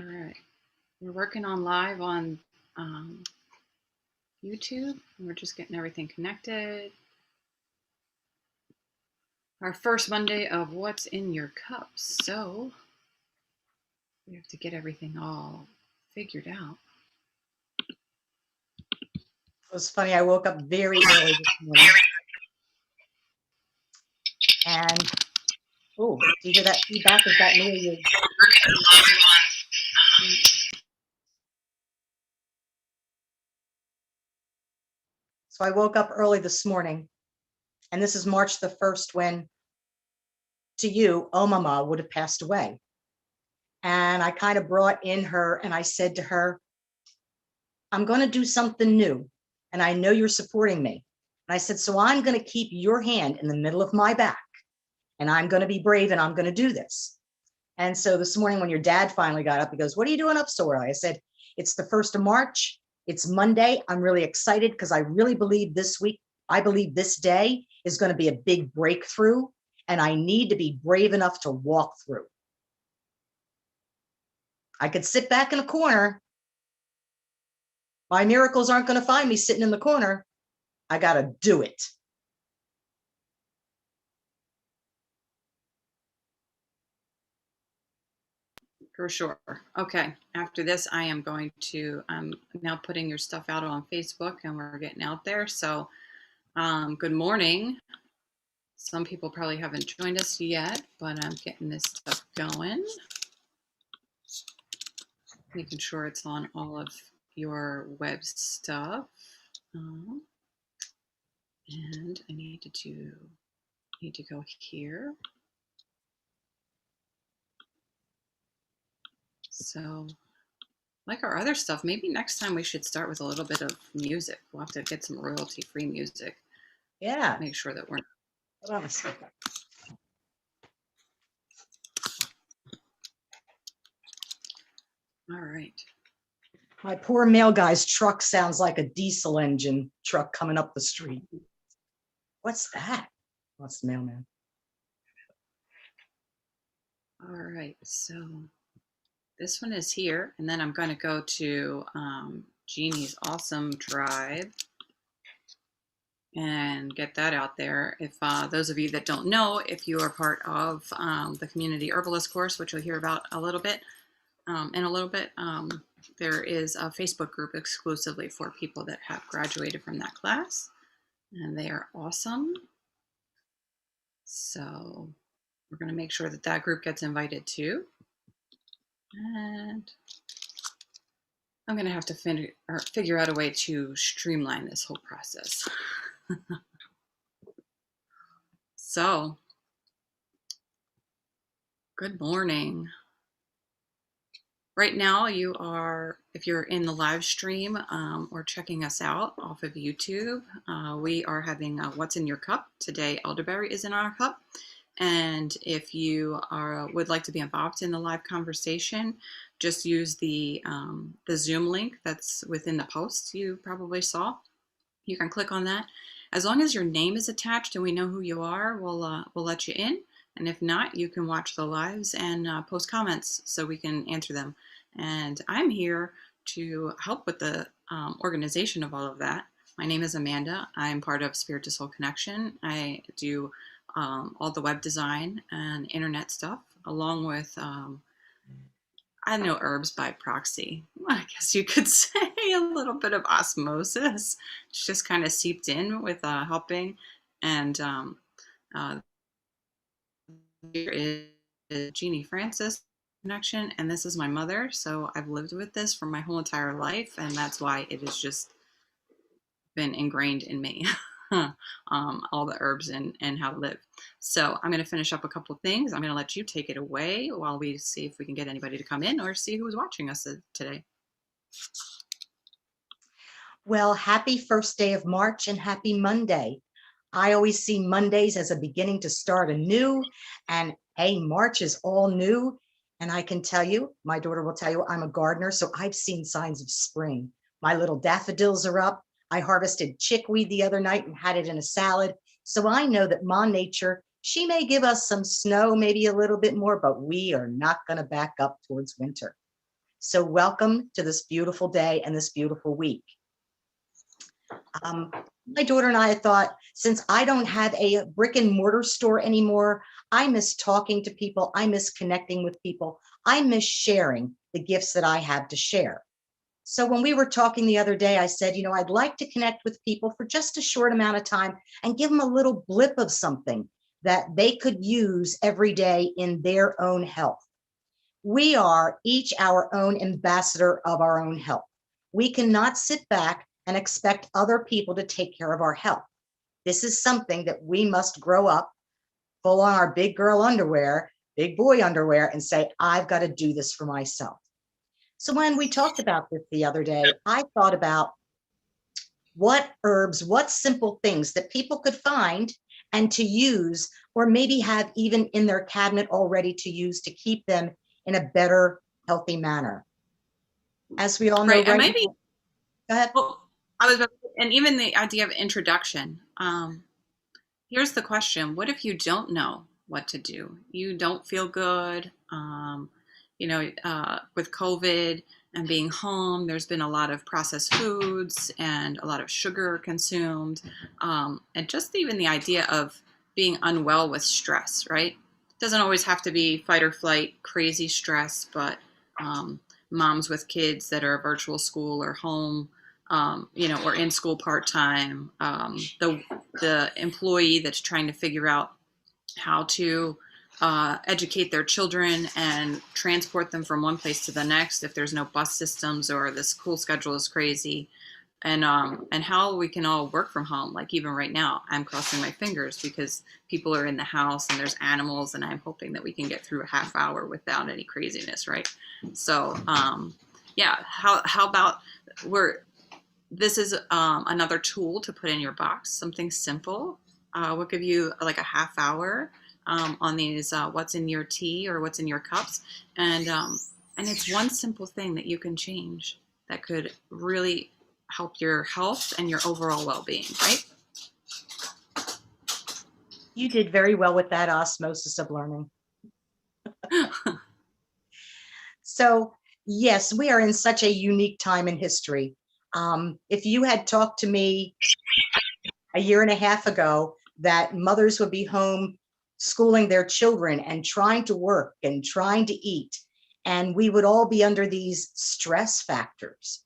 right. We're working on live on um, YouTube. We're just getting everything connected. Our first Monday of What's in Your Cup. So we have to get everything all figured out. It was funny. I woke up very early this morning. And, oh, do you hear that feedback? Is that me or you? So I woke up early this morning, and this is March the 1st when, to you, Omama would have passed away. And I kind of brought in her and I said to her, I'm going to do something new. And I know you're supporting me. And I said, so I'm going to keep your hand in the middle of my back. And I'm going to be brave and I'm going to do this. And so this morning when your dad finally got up, he goes, what are you doing up so early? I said, it's the 1st of March. It's Monday. I'm really excited because I really believe this week, I believe this day is going to be a big breakthrough. And I need to be brave enough to walk through. I could sit back in a corner. My miracles aren't going to find me sitting in the corner. I got to do it. For sure. Okay. After this, I am going to, now putting your stuff out on Facebook and we're getting out there. So good morning. Some people probably haven't joined us yet, but I'm getting this stuff going. Making sure it's on all of your web stuff. And I need to go here. So like our other stuff, maybe next time we should start with a little bit of music. We'll have to get some royalty-free music. Yeah. Make sure that we're. Hold on a second. All right. My poor mail guy's truck sounds like a diesel engine truck coming up the street. What's that? What's the mailman? All right. So this one is here, and then I'm going to go to Jeannie's Awesome Tribe and get that out there. If those of you that don't know, if you are part of the Community Herbalist course, which you'll hear about a little bit in a little bit, there is a Facebook group exclusively for people that have graduated from that class, and they are awesome. So we're going to make sure that that group gets invited too. And I'm going to have to figure out a way to streamline this whole process. So, good morning. Right now, if you're in the live stream or checking us out off of YouTube, we are having What's in Your Cup. Today, elderberry is in our cup. And if you would like to be involved in the live conversation, just use the Zoom link that's within the post you probably saw. You can click on that. As long as your name is attached and we know who you are, we'll let you in. And if not, you can watch the lives and post comments so we can answer them. And I'm here to help with the organization of all of that. My name is Amanda. I'm part of Spirit to Soul Connection. I do all the web design and internet stuff, along with, I know, herbs by proxy. I guess you could say a little bit of osmosis. It's just kind of seeped in with helping. And here is Jeannie Francis connection, and this is my mother. So I've lived with this for my whole entire life, and that's why it has just been ingrained in me. All the herbs and how to live. So I'm going to finish up a couple of things. I'm going to let you take it away while we see if we can get anybody to come in or see who's watching us today. Well, happy first day of March and happy Monday. I always see Mondays as a beginning to start anew. And hey, March is all new. And I can tell you, my daughter will tell you, I'm a gardener, so I've seen signs of spring. My little daffodils are up. I harvested chickweed the other night and had it in a salad. So I know that Ma Nature, she may give us some snow, maybe a little bit more, but we are not going to back up towards winter. So welcome to this beautiful day and this beautiful week. My daughter and I thought, since I don't have a brick and mortar store anymore, I miss talking to people. I miss connecting with people. I miss sharing the gifts that I have to share. So when we were talking the other day, I said, I'd like to connect with people for just a short amount of time and give them a little blip of something that they could use every day in their own health. We are each our own ambassador of our own health. We cannot sit back and expect other people to take care of our health. This is something that we must grow up, pull on our big girl underwear, big boy underwear, and say, I've got to do this for myself. So when we talked about this the other day, I thought about what herbs, what simple things that people could find and to use, or maybe have even in their cabinet already to use to keep them in a better, healthy manner. As we all know Right. And right now, maybe, go ahead. well, and even the idea of introduction. Here's the question: what if you don't know what to do? You don't feel good. With COVID and being home, there's been a lot of processed foods and a lot of sugar consumed, and just even the idea of being unwell with stress. Right? It doesn't always have to be fight or flight, crazy stress, but um, moms with kids that are virtual school or home, or in school part time. The employee that's trying to figure out how to educate their children and transport them from one place to the next if there's no bus systems or the school schedule is crazy, and how we can all work from home. Like even right now, I'm crossing my fingers because people are in the house and there's animals, and I'm hoping that we can get through a half hour without any craziness, right? So, yeah, how about we're this is another tool to put in your box, something simple. We'll give you like a half hour on these what's in your tea or what's in your cups, and it's one simple thing that you can change that could really help your health and your overall well-being, right? You did very well with that osmosis of learning. So, yes, we are in such a unique time in history. If you had talked to me a year and a half ago that mothers would be home schooling their children and trying to work and trying to eat, and we would all be under these stress factors.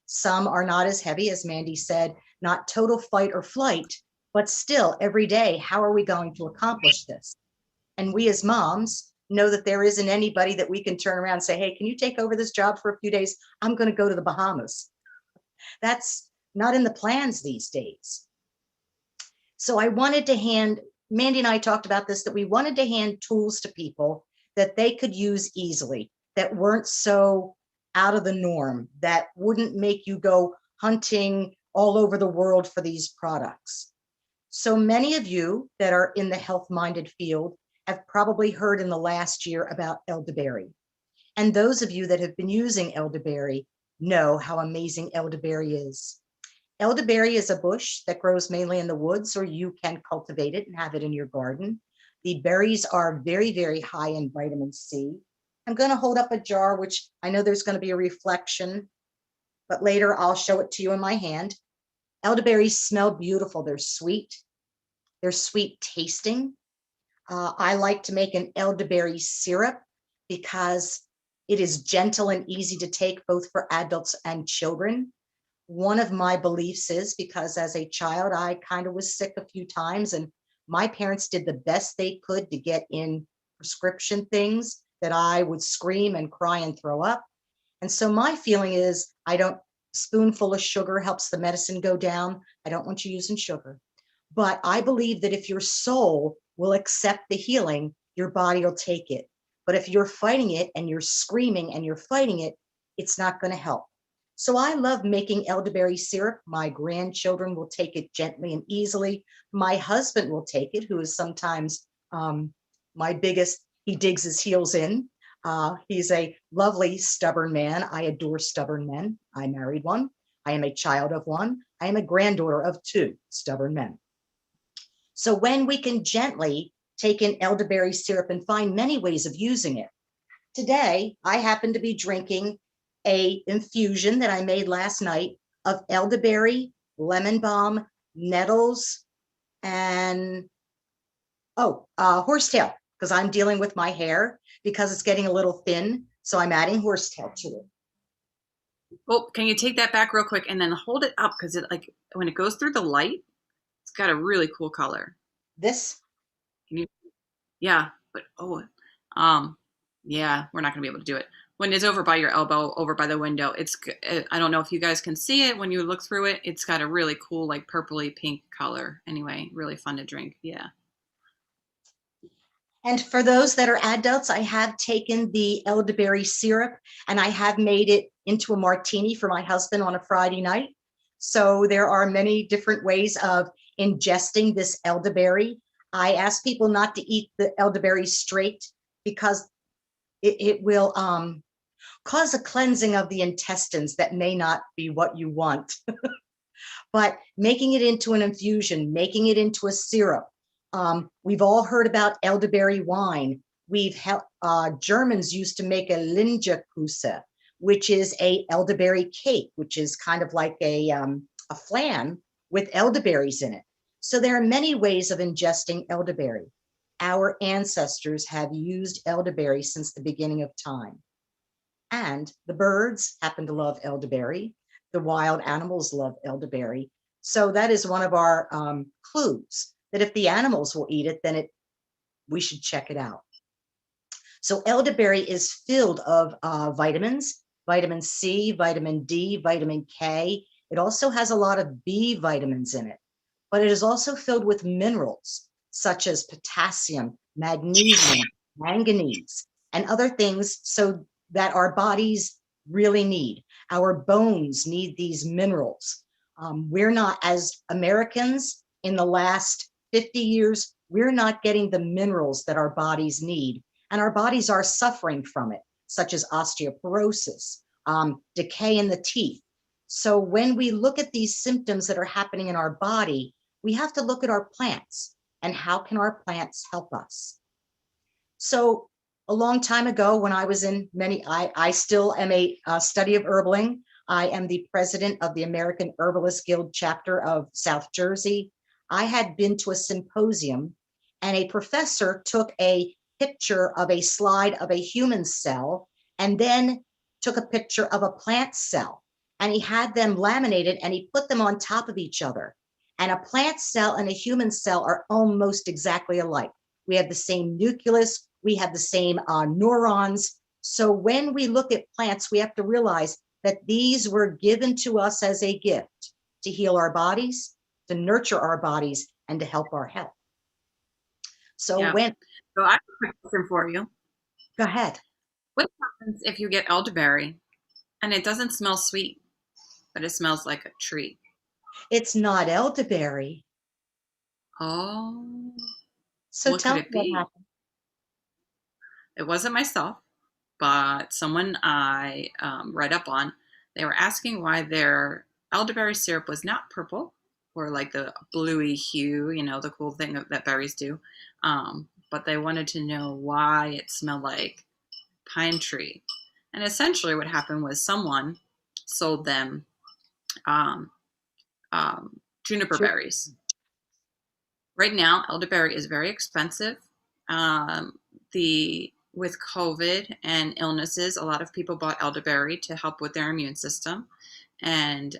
Some are not as heavy, as Mandy said, not total fight or flight, but still every day, how are we going to accomplish this? And we as moms know that there isn't anybody that we can turn around and say, hey, can you take over this job for a few days? I'm going to go to the Bahamas. That's not in the plans these days. So I wanted to hand, Mandy and I talked about this, that we wanted to hand tools to people that they could use easily, that weren't so out of the norm, that wouldn't make you go hunting all over the world for these products. So many of you that are in the health-minded field have probably heard in the last year about elderberry. And those of you that have been using elderberry know how amazing elderberry is. Elderberry is a bush that grows mainly in the woods, or you can cultivate it and have it in your garden. The berries are very, very high in vitamin C. I'm going to hold up a jar, which I know there's going to be a reflection, but later I'll show it to you in my hand. Elderberries smell beautiful. They're sweet tasting. I like to make an elderberry syrup because it is gentle and easy to take both for adults and children. One of my beliefs is, because as a child, I kind of was sick a few times, and my parents did the best they could to get in prescription things that I would scream and cry and throw up. And so my feeling is, spoonful of sugar helps the medicine go down. I don't want you using sugar. But I believe that if your soul will accept the healing, your body will take it. But if you're fighting it and you're screaming and you're fighting it, it's not going to help. So I love making elderberry syrup. My grandchildren will take it gently and easily. My husband will take it, who is sometimes my biggest, he digs his heels in. He's a lovely, stubborn man. I adore stubborn men. I married one. I am a child of one. I am a granddaughter of two stubborn men. So when we can gently take an elderberry syrup and find many ways of using it, Today, I happen to be drinking a infusion that I made last night of elderberry, lemon balm, nettles, and horsetail, because I'm dealing with my hair because it's getting a little thin. So I'm adding horsetail to it. Oh, can you take that back real quick and then hold it up because it like when it goes through the light, it's got a really cool color. This, Can you? Yeah, but um, yeah, we're not gonna be able to do it. When it's over by your elbow, over by the window, I don't know if you guys can see it when you look through it. It's got a really cool, like purpley pink color. Anyway, really fun to drink. Yeah. and for those that are adults, I have taken the elderberry syrup and I have made it into a martini for my husband on a Friday night. So there are many different ways of ingesting this elderberry. I ask people not to eat the elderberry straight because it will cause a cleansing of the intestines that may not be what you want. But making it into an infusion, making it into a syrup. We've all heard about elderberry wine. Germans used to make a Lingerkusse, which is a elderberry cake, which is kind of like a flan with elderberries in it. So there are many ways of ingesting elderberry. Our ancestors have used elderberry since the beginning of time. And the birds happen to love elderberry. The wild animals love elderberry. So that is one of our clues that if the animals will eat it, then we should check it out. So elderberry is filled of vitamins, vitamin C, vitamin D, vitamin K. It also has a lot of B vitamins in it, but it is also filled with minerals such as potassium, magnesium, manganese, and other things so that our bodies really need. Our bones need these minerals. We're not, as Americans in the last 50 years, we're not getting the minerals that our bodies need. And our bodies are suffering from it, such as osteoporosis, decay in the teeth. So when we look at these symptoms that are happening in our body, we have to look at our plants and how can our plants help us. So a long time ago when I was in I still am a study of herbling. I am the president of the American Herbalist Guild chapter of South Jersey. I had been to a symposium and a professor took a picture of a slide of a human cell and then took a picture of a plant cell. And he had them laminated and he put them on top of each other. And a plant cell and a human cell are almost exactly alike. We have the same nucleus, we have the same neurons. So when we look at plants, we have to realize that these were given to us as a gift to heal our bodies, to nurture our bodies, and to help our health. So Yeah. when, So I have a quick question for you. go ahead. What happens if you get elderberry and it doesn't smell sweet, but it smells like a tree? It's not elderberry. Oh, So what could tell me it what be? happened. It wasn't myself, but someone I read up on. They were asking why their elderberry syrup was not purple or like the bluey hue, the cool thing that berries do. But they wanted to know why it smelled like pine tree. And essentially, what happened was someone sold them um, juniper Sure. berries. Right now, elderberry is very expensive. The with COVID and illnesses, a lot of people bought elderberry to help with their immune system, and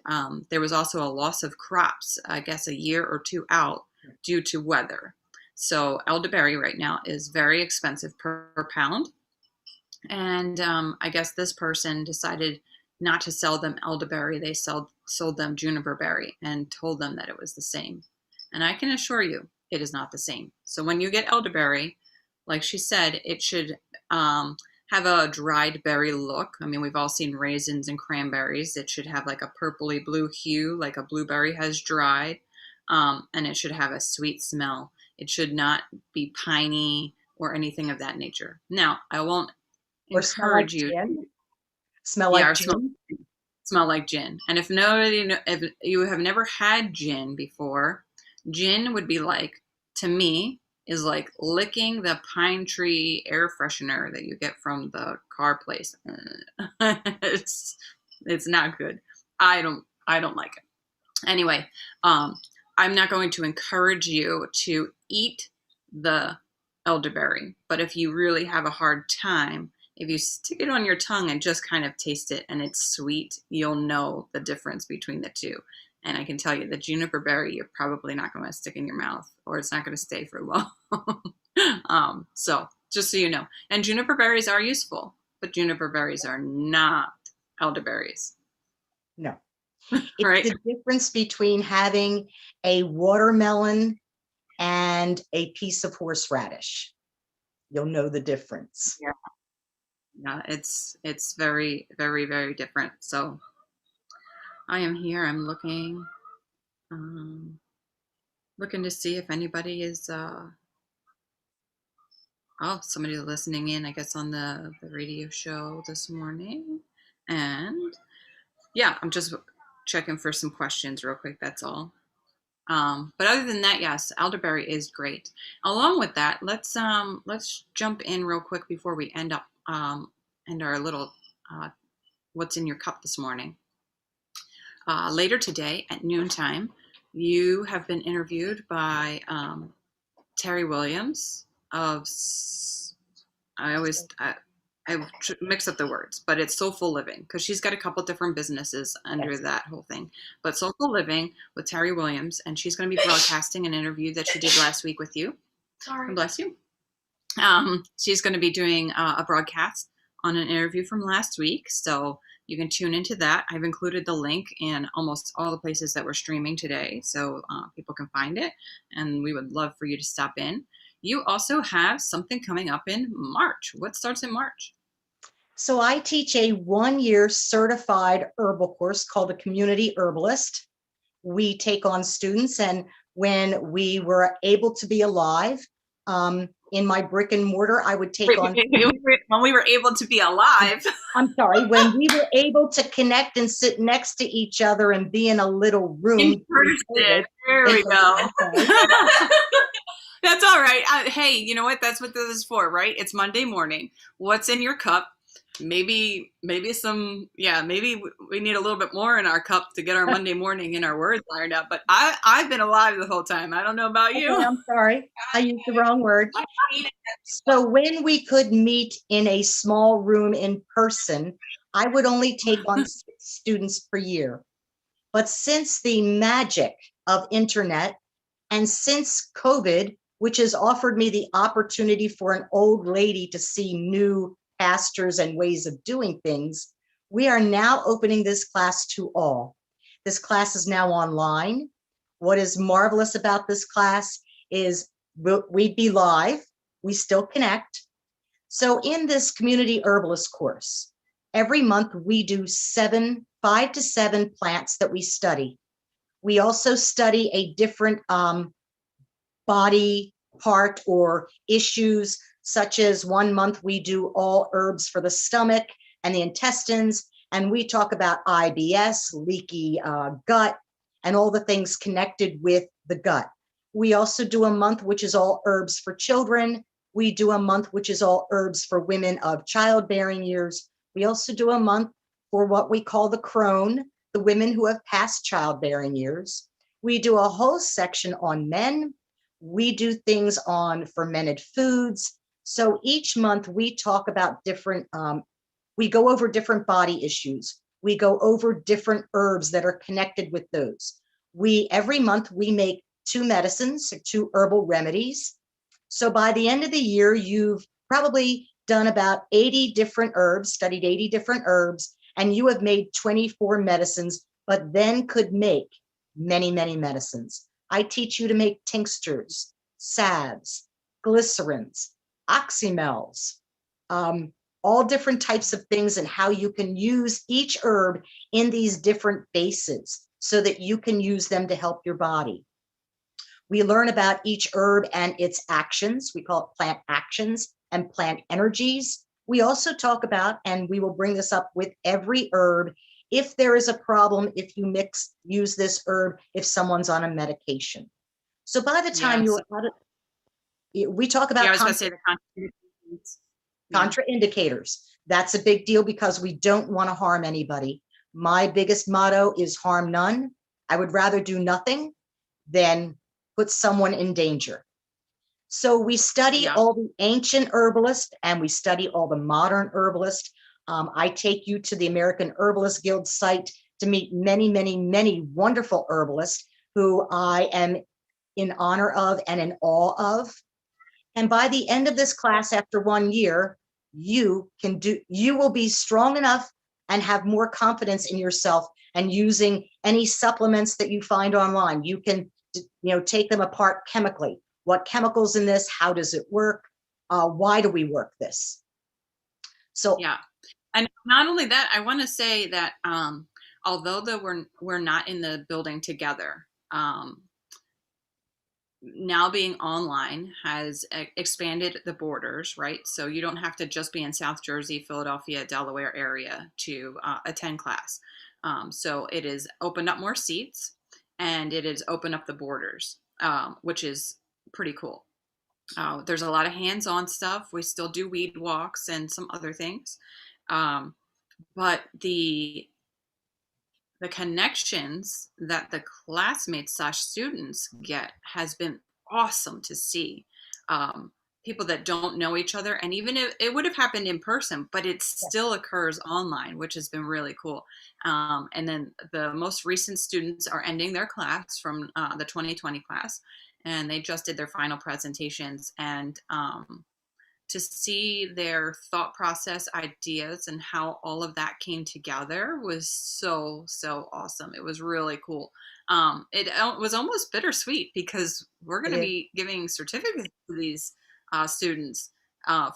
there was also a loss of crops. I guess a year or two out due to weather. So elderberry right now is very expensive per pound, and I guess this person decided not to sell them elderberry. They sold them juniper berry and told them that it was the same. And I can assure you, it is not the same. So when you get elderberry, like she said, it should have a dried berry look. I mean, we've all seen raisins and cranberries. It should have like a purpley blue hue, like a blueberry has dried, and it should have a sweet smell. It should not be piney or anything of that nature. Now, I won't Or smell like encourage you. gin? Smell Yeah, like or gin? smell like gin. And if you have never had gin before, gin would be like, to me, is like licking the pine tree air freshener that you get from the car place. it's it's not good. I don't like it. Anyway, I'm not going to encourage you to eat the elderberry, but if you really have a hard time, if you stick it on your tongue and just kind of taste it and it's sweet, you'll know the difference between the two. And I can tell you the juniper berry, you're probably not going to stick in your mouth or it's not going to stay for long. So just so you know. And juniper berries are useful, but juniper berries are not elderberries, No. It's right? the difference between having a watermelon and a piece of horseradish. You'll know the difference. Yeah. Yeah, it's very, very, very different. So I am here. I'm um, looking to see if anybody is oh, somebody listening in, I guess, on the radio show this morning. And yeah, I'm just checking for some questions real quick. That's all. But other than that, yes, elderberry is great. Along with that, let's jump in real quick before we end our little what's in your cup this morning. Later today at noontime, you have been interviewed by Terry Williams of I always I mix up the words, but it's Soulful Living because she's got a couple different businesses under Yes. that whole thing. But Soulful Living with Terry Williams, and she's going to be broadcasting an interview that she did last week with you. Sorry. Bless you. She's going to be doing a broadcast on an interview from last week, so you can tune into that. I've included the link in almost all the places that we're streaming today, so people can find it, and we would love for you to stop in. You also have something coming up in March. What starts in March? So I teach a 1-year certified herbal course called the Community Herbalist. We take on students, and when we were able to be alive, in my brick and mortar, I would take on. When we were able to be alive. I'm sorry, when we were able to connect and sit next to each other and be in a little room. In person. There we go. That's all right. Hey, you know what? That's what this is for, right? It's Monday morning. What's in your cup? Maybe some, maybe we need a little bit more in our cup to get our Monday morning and our words ironed out. But I've been alive the whole time. I don't know about you. Okay, I'm sorry. I used the wrong word. So when we could meet in a small room in person, I would only take on 6 students per year. But since the magic of internet and since COVID, which has offered me the opportunity for an old lady to see new pastures and ways of doing things, we are now opening this class to all. This class is now online. What is marvelous about this class is we'd be live, we still connect. So in this community herbalist course, every month we do 5 to 7 plants that we study. We also study a different body part or issues, such as 1 month we do all herbs for the stomach and the intestines, and we talk about IBS, leaky gut, and all the things connected with the gut. We also do a month which is all herbs for children. We do a month which is all herbs for women of childbearing years. We also do a month for what we call the crone, the women who have passed childbearing years. We do a whole section on men. We do things on fermented foods. So each month we talk about different, we go over different body issues. We go over different herbs that are connected with those. Every month we make 2 medicines, 2 herbal remedies. So by the end of the year, you've probably done about 80 different herbs, studied 80 different herbs, and you have made 24 medicines, but then could make many, many medicines. I teach you to make tinctures, salves, glycerins, oxymels, all different types of things, and how you can use each herb in these different bases so that you can use them to help your body. We learn about each herb and its actions. We call it plant actions and plant energies. We also talk about, and we will bring this up with every herb, if there is a problem, if you use this herb, if someone's on a medication. So by the time you're out of, We talk Yeah, I about was going to say the contraindications. Yeah. contraindicators. That's a big deal because we don't want to harm anybody. My biggest motto is harm none. I would rather do nothing than put someone in danger. So we study Yeah. all the ancient herbalists and we study all the modern herbalists. I take you to the American Herbalist Guild site to meet many, many, many wonderful herbalists who I am in honor of and in awe of. And by the end of this class, after 1 year, you will be strong enough and have more confidence in yourself and using any supplements that you find online. You can, take them apart chemically. What chemicals in this? How does it work? Why do we work this? So Yeah. And not only that, I want to say that although we're not in the building together, now being online has expanded the borders, right? So you don't have to just be in South Jersey, Philadelphia, Delaware area to attend class. So it has opened up more seats and it has opened up the borders, which is pretty cool. There's a lot of hands-on stuff. We still do weed walks and some other things. Um, but the connections that the classmates slash students get has been awesome to see. Um, People that don't know each other, and even if it would have happened in person, but it still yes, occurs online, which has been really cool. And then the most recent students are ending their class from the 2020 class, and they just did their final presentations. And to see their thought process, ideas, and how all of that came together was so awesome. It was really cool. It was almost bittersweet because we're going it to is. be giving certificates to these students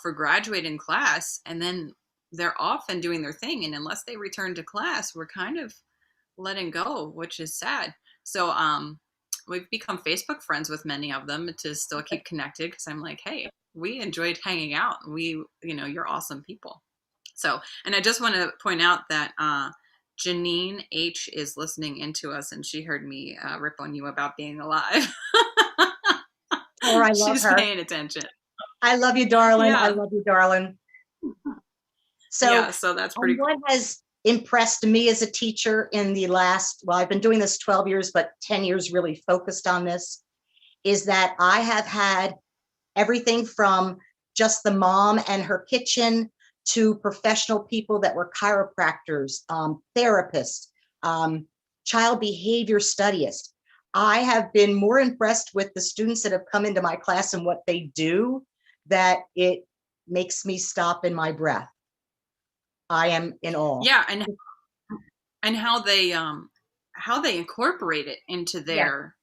for graduating class, and then they're off and doing their thing. And unless they return to class, we're kind of letting go, which is sad. So we've become Facebook friends with many of them to still keep connected because I'm like, hey, we enjoyed hanging out. You're awesome people. So, and I just want to point out that Janine H is listening into us and she heard me rip on you about being alive. Oh, I love She's her. paying attention. I love you, darling. I Yeah. love you, darling. So, Yeah. So that's pretty what has impressed me as a teacher in the last, well, I've been doing this 12 years, but 10 years really focused on this, is that I have had everything from just the mom and her kitchen to professional people that were chiropractors, therapists, um, child behavior studists. I have been more impressed with the students that have come into my class and what they do that it makes me stop in my breath. I am in awe. Yeah, and how they incorporate it into Yeah. their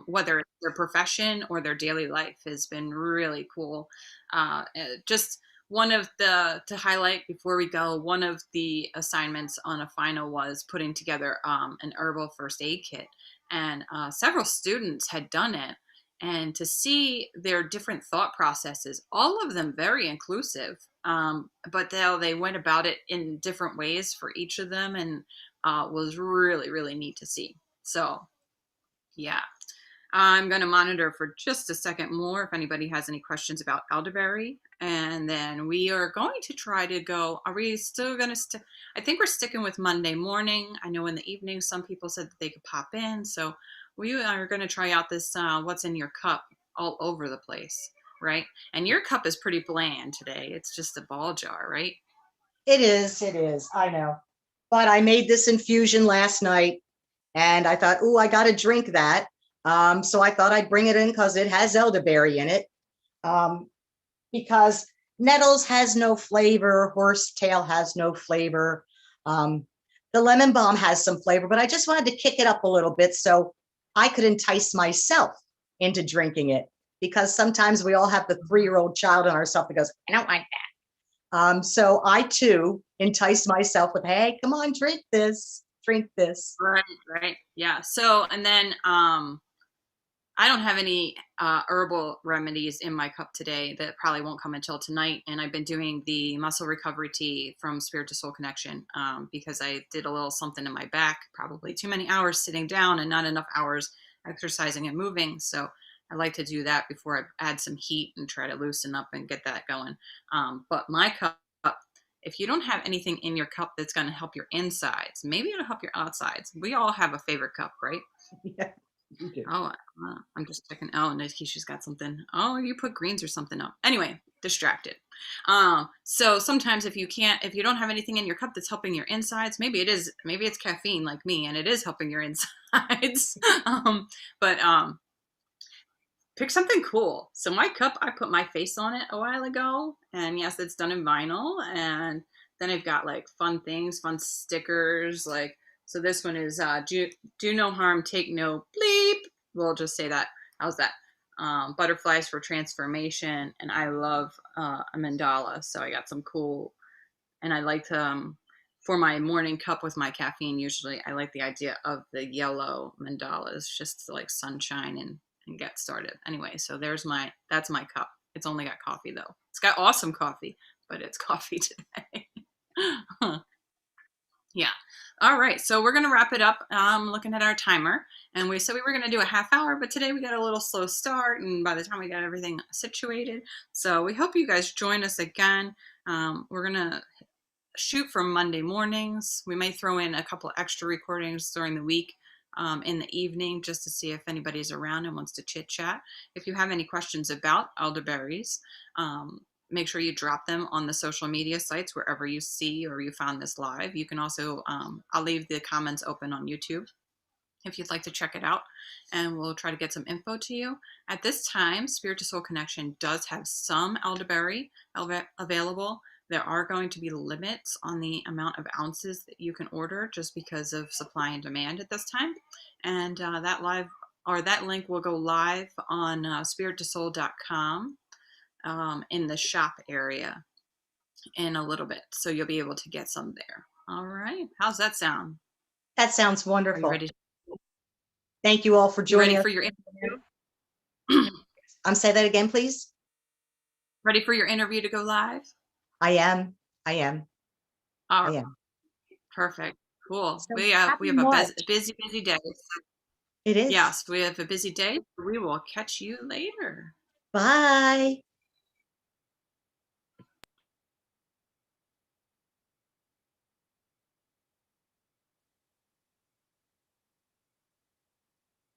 whether it's their profession or their daily life has been really cool. Just one of the to highlight before we go, one of the assignments on a final was putting together an herbal first aid kit, and several students had done it. And to see their different thought processes, all of them very inclusive, but they went about it in different ways for each of them, and was really neat to see. So yeah, I'm going to monitor for just a second more if anybody has any questions about elderberry, and then we are going to try to go. Are we still going to I think we're sticking with Monday morning. I know in the evening some people said that they could pop in, so we are going to try out this what's in your cup all over the place, right? And your cup is pretty bland today. It's just a ball jar, right? It is. It is. I know. But I made this infusion last night and I thought, oh, I got to drink that. So I thought I'd bring it in because it has elderberry in it. Um, because nettles has no flavor, horsetail has no flavor. Um, the lemon balm has some flavor, but I just wanted to kick it up a little bit so I could entice myself into drinking it. Because sometimes we all have the 3-year-old child in ourselves that goes, I don't like that. So I too entice myself with, hey, come on, drink this, drink this. Right, right. Yeah. So, and then I don't have any herbal remedies in my cup today that probably won't come until tonight. And I've been doing the muscle recovery tea from Spirit to Soul Connection because I did a little something in my back, probably too many hours sitting down and not enough hours exercising and moving. So I like to do that before I add some heat and try to loosen up and get that going. But my cup, if you don't have anything in your cup that's going to help your insides, maybe it'll help your outsides. We all have a favorite cup, right? Yeah, you do. Oh, I'm just checking. Oh, Nikisha's got something. Oh, you put greens or something up. Anyway, distracted. So sometimes if you don't have anything in your cup that's helping your insides, maybe it's caffeine like me, and it is helping your insides. But pick something cool. So my cup, I put my face on it a while ago, and yes, it's done in vinyl. And then I've got like fun things, fun stickers. Like so, this one is do no harm, take no bleep. We'll just say that. How's that? Butterflies for transformation, and I love a mandala. So I got some cool, and I like for my morning cup with my caffeine. Usually, I like the idea of the yellow mandalas, just to, like sunshine and get started. Anyway, so that's my cup. It's only got coffee though. It's got awesome coffee, but it's coffee today. Yeah. All right. So we're gonna wrap it up. Looking at our timer, and we said we were gonna do a half hour, but today we got a little slow start, and by the time we got everything situated, so we hope you guys join us again. We're gonna shoot for Monday mornings. We may throw in a couple extra recordings during the week in the evening just to see if anybody's around and wants to chit chat. If you have any questions about elderberries, make sure you drop them on the social media sites wherever you see or you found this live. You can also, I'll leave the comments open on YouTube if you'd like to check it out, and we'll try to get some info to you. At this time, Spirit to Soul Connection does have some elderberry available. There are going to be limits on the amount of ounces that you can order just because of supply and demand at this time. And that link will go live on spirittosoul.com in the shop area in a little bit. So you'll be able to get some there. All right. How's that sound? That sounds Are you wonderful. ready? Thank you all for You ready joining us. for your interview? Say that again, please. Ready for your interview to go live? I am. I am. All I right, am. perfect. Cool. So We happy have a March. busy day. It is. Yes, we have a busy day. We will catch you later. Bye.